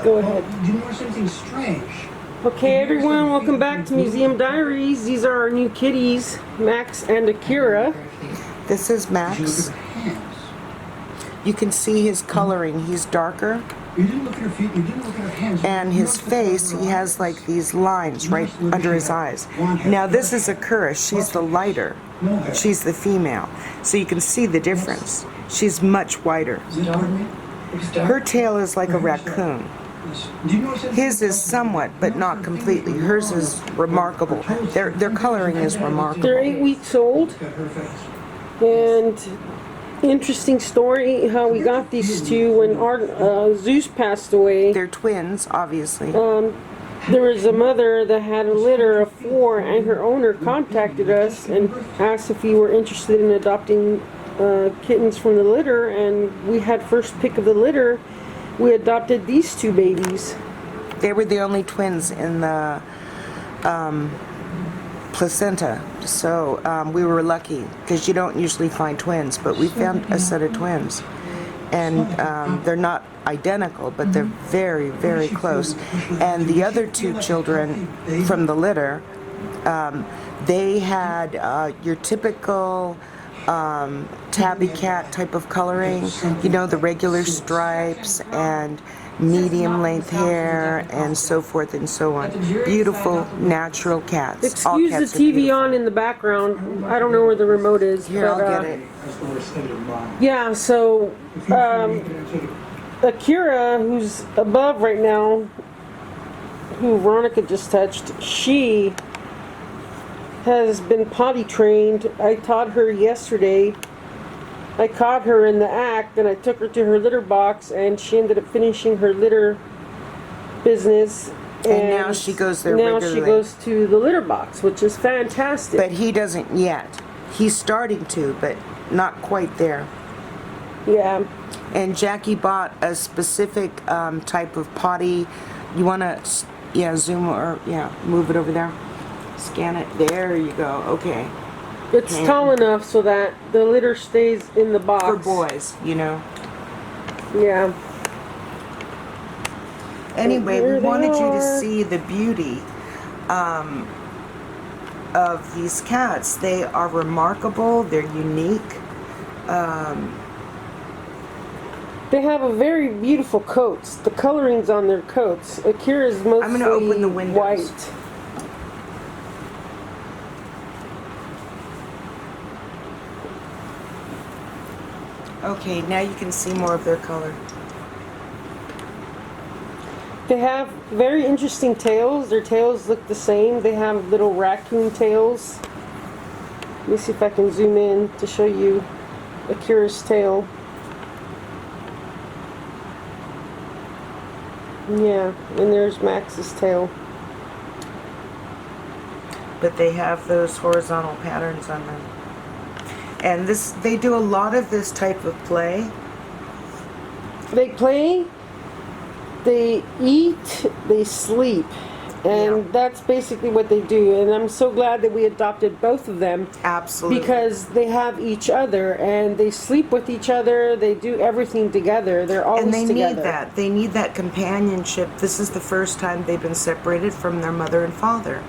Go ahead. Did you notice anything strange? Okay, everyone, welcome back to Museum Diaries. These are our new kitties, Max and Akira. This is Max. You can see his coloring. He's darker. You didn't look at her feet, you didn't look at her hands. And his face, he has like these lines right under his eyes. Now this is Akira. She's the lighter. She's the female. So you can see the difference. She's much whiter. Her tail is like a raccoon. His is somewhat, but not completely. Hers is remarkable. Their coloring is remarkable. They're 8 weeks old. And interesting story how we got these two when Zeus passed away. They're twins, obviously. There was a mother that had a litter of 4, and her owner contacted us and asked if we were interested in adopting kittens from the litter, and we had first pick of the litter. We adopted these 2 babies. They were the only twins in the placenta, so we were lucky because you don't usually find twins, but we found a set of twins, and they're not identical, but they're very, very close. And the other 2 children from the litter, they had your typical tabby cat type of coloring, you know, the regular stripes and medium length hair and so forth and so on. Beautiful natural cats. Excuse the TV on in the background. I don't know where the remote is. Here, but, I'll get it. Yeah, so Akira, who's above right now, who Veronica just touched, she has been potty trained. I taught her yesterday. I caught her in the act, and I took her to her litter box, and she ended up finishing her litter business. And now she goes there regularly. Now she goes to the litter box, which is fantastic. But he doesn't yet. He's starting to, but not quite there. Yeah. And Jackie bought a specific type of potty. You want to, zoom or, move it over there. Scan it. There you go. Okay. It's tall enough so that the litter stays in the box. For boys, you know. Yeah. Anyway, we wanted you to see the beauty of these cats. They are remarkable. They're unique. They have a very beautiful coats. The colorings on their coats. Akira's mostly I'm going to open the windows. White. Okay, now you can see more of their color. They have very interesting tails. Their tails look the same. They have little raccoon tails. Let me see if I can zoom in to show you Akira's tail. Yeah, and there's Max's tail. But they have those horizontal patterns on them. And they do a lot of this type of play. They play, they eat, they sleep. And that's basically what they do. And I'm so glad that we adopted both of them. Absolutely. Because they have each other and they sleep with each other. They do everything together. They're always together. And they need that. They need that companionship. This is the first time they've been separated from their mother and father.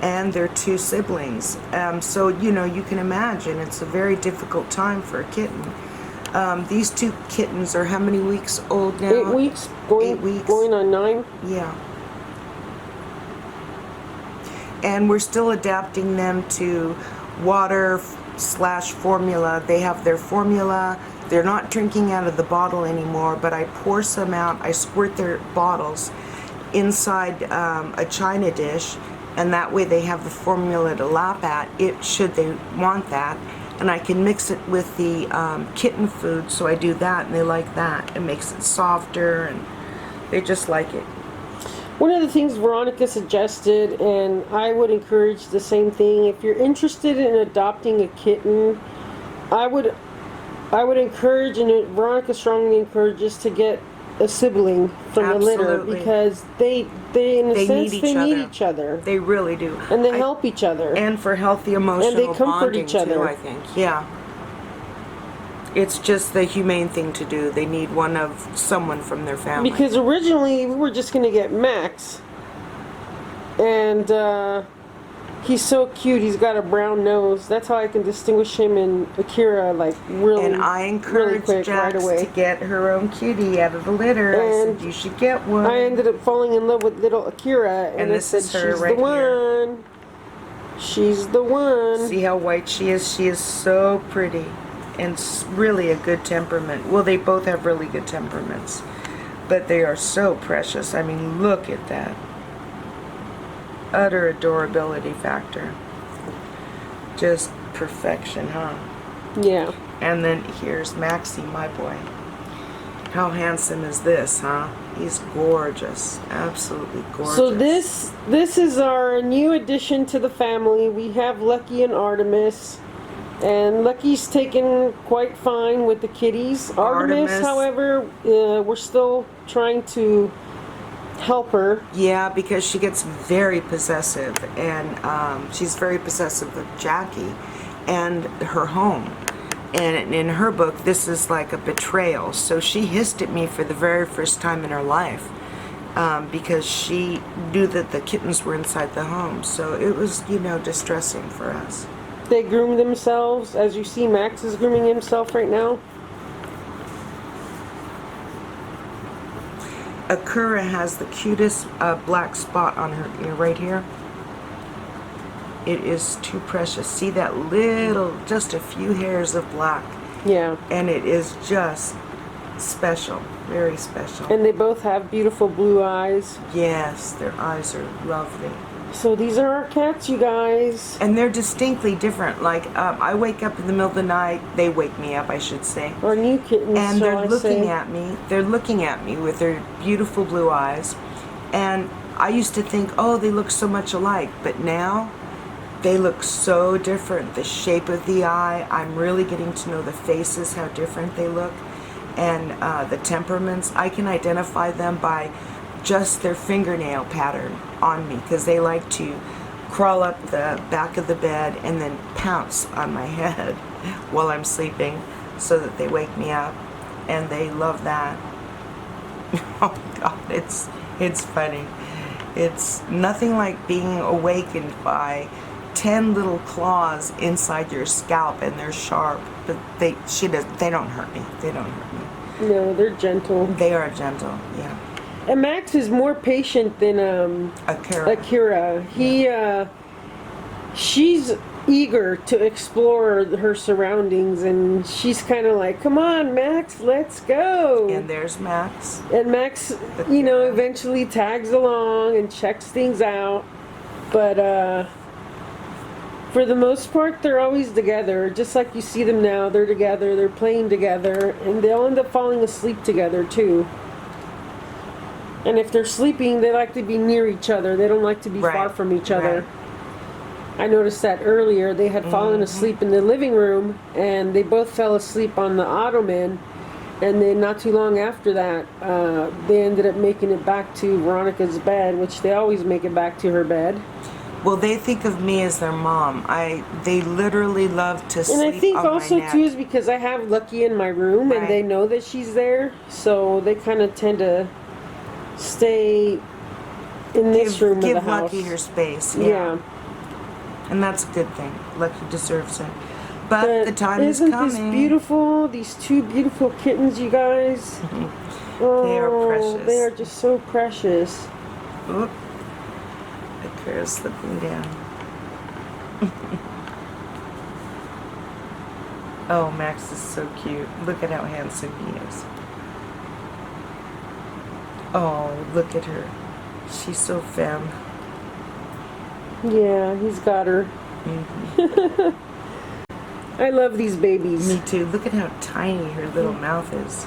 And their 2 siblings. So, you know, you can imagine it's a very difficult time for a kitten. These 2 kittens are how many weeks old now? 8 weeks. 8 weeks. Going on 9. Yeah. And we're still adapting them to water/formula. They have their formula. They're not drinking out of the bottle anymore, but I pour some out. I squirt their bottles inside a china dish, and that way they have the formula to lap at it should they want that. And I can mix it with the kitten food, so I do that, and they like that. It makes it softer, and they just like it. One of the things Veronica suggested, and I would encourage the same thing, if you're interested in adopting a kitten, I would encourage, and Veronica strongly encourages, to get a sibling from the litter, because they in a sense they need each other. They really do. And they help each other. And for healthy emotional and they comfort bonding each other too, I think. Yeah. It's just the humane thing to do. They need someone from their family. Because originally we were just gonna get Max, and he's so cute. He's got a brown nose. That's how I can distinguish him and Akira, like really. And I encouraged really quick, Jax right away. to get her own kitty out of the litter. And I said, you should get one. I ended up falling in love with little Akira, and I this said, is her she's right the here. one. She's the one. See how white she is? She is so pretty. And really a good temperament. Well, they both have really good temperaments. But they are so precious. I mean, look at that. Utter adorability factor. Just perfection, huh? Yeah. And then here's Maxie, my boy. How handsome is this, huh? He's gorgeous. Absolutely gorgeous. So this is our new addition to the family. We have Lucky and Artemis. And Lucky's taken quite fine with the kitties. Artemis, however, we're still trying to help her. Yeah, because she gets very possessive, and she's very possessive of Jackie and her home. And in her book, this is like a betrayal. So she hissed at me for the very first time in her life because she knew that the kittens were inside the home. So it was, distressing for us. They groom themselves. As you see, Max is grooming himself right now. Akira has the cutest black spot on her ear right here. It is too precious. See that little, just a few hairs of black. Yeah. And it is just special, very special. And they both have beautiful blue eyes. Yes, their eyes are lovely. So these are our cats, you guys. And they're distinctly different. Like, I wake up in the middle of the night. They wake me up, I should say. Our new kittens, And they're shall I looking say. at me. They're looking at me with their beautiful blue eyes. And I used to think, oh, they look so much alike. But now, they look so different. The shape of the eye. I'm really getting to know the faces, how different they look. And the temperaments. I can identify them by just their fingernail pattern on me, because they like to crawl up the back of the bed and then pounce on my head while I'm sleeping so that they wake me up, and they love that. Oh God, it's funny. It's nothing like being awakened by 10 little claws inside your scalp, and they're sharp, but they don't hurt me. They don't hurt me. No, they're gentle. They are gentle, yeah. And Max is more patient than Akira. She's eager to explore her surroundings, and she's kind of like, "Come on, Max, let's go." And there's Max. And Max, eventually tags along and checks things out. But for the most part, they're always together. Just like you see them now, they're together, they're playing together, and they'll end up falling asleep together too. And if they're sleeping, they like to be near each other. They don't like to be far from each other. Right. I noticed that earlier. They had fallen asleep in the living room, and they both fell asleep on the ottoman. And then not too long after that, they ended up making it back to Veronica's bed, which they always make it back to her bed. Well, they think of me as their mom. They literally love to sleep on my neck. And I think also too is because I have Lucky in my room, and they know that she's there, so they kind of tend to stay in this room of the house. Give Lucky her space. Yeah. And that's a good thing. Lucky deserves it. But the time is coming. Isn't this beautiful? These two beautiful kittens, you guys. Oh, they are precious. They are just so precious. Oop. Akira's slipping down. Oh, Max is so cute. Look at how handsome he is. Oh, look at her. She's so femme. Yeah, he's got her. Mm-hmm. I love these babies. Me too. Look at how tiny her little mouth is.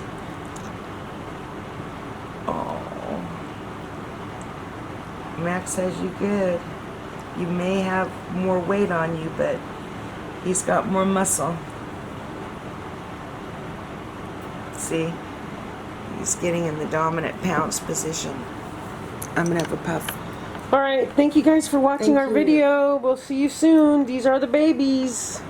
Oh. Max has you good. You may have more weight on you, but he's got more muscle. See? He's getting in the dominant pounce position. I'm gonna have a puff. All right, thank you guys for watching our video. We'll see you soon. These are the babies.